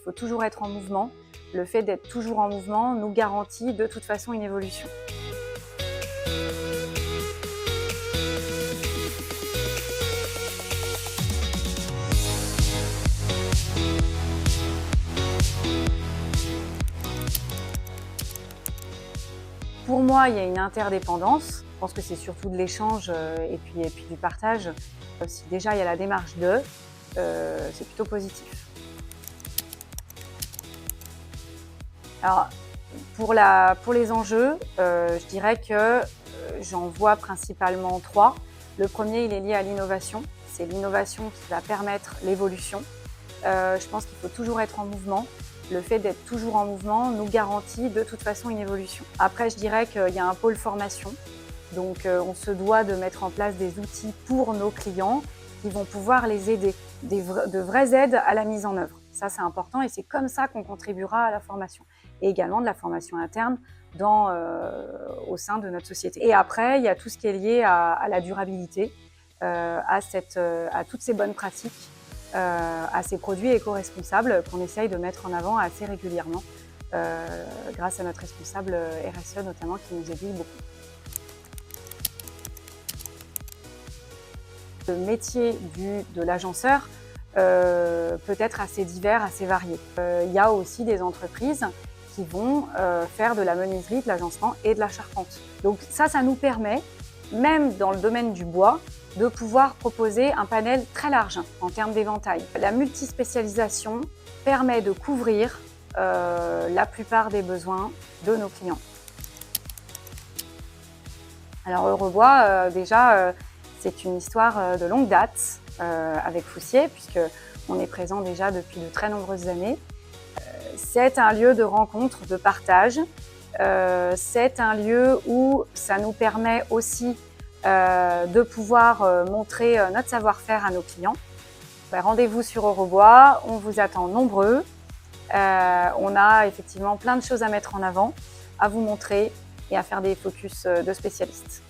faut toujours être en mouvement. Le fait d'être toujours en mouvement nous garantit de toute façon une évolution. Pour moi, il y a une interdépendance. Je pense que c'est surtout de l'échange et puis du partage. Si déjà il y a la démarche de, c'est plutôt positif. Alors, pour les enjeux, je dirais que j'en vois principalement 3. Le premier, il est lié à l'innovation. C'est l'innovation qui va permettre l'évolution. Je pense qu'il faut toujours être en mouvement. Le fait d'être toujours en mouvement nous garantit de toute façon une évolution. Après, je dirais qu'il y a un pôle formation. Donc, on se doit de mettre en place des outils pour nos clients qui vont pouvoir les aider, de vraies aides à la mise en œuvre. Ça, c'est important et c'est comme ça qu'on contribuera à la formation. Et également de la formation interne au sein de notre société. Et après, il y a tout ce qui est lié à la durabilité, à toutes ces bonnes pratiques, à ces produits éco-responsables qu'on essaye de mettre en avant assez régulièrement grâce à notre responsable RSE notamment qui nous aiguille beaucoup. Le métier de l'agenceur peut être assez divers, assez varié. Il y a aussi des entreprises qui vont faire de la menuiserie, de l'agencement et de la charpente. Donc ça nous permet, même dans le domaine du bois, de pouvoir proposer un panel très large en termes d'éventail. La multispécialisation permet de couvrir la plupart des besoins de nos clients. Alors Eurobois, déjà, c'est une histoire de longue date avec Foussier, puisqu'on est présent déjà depuis de très nombreuses années. C'est un lieu de rencontre, de partage. C'est un lieu où ça nous permet aussi de pouvoir montrer notre savoir-faire à nos clients. Rendez-vous sur Eurobois, on vous attend nombreux. On a effectivement plein de choses à mettre en avant, à vous montrer et à faire des focus de spécialistes.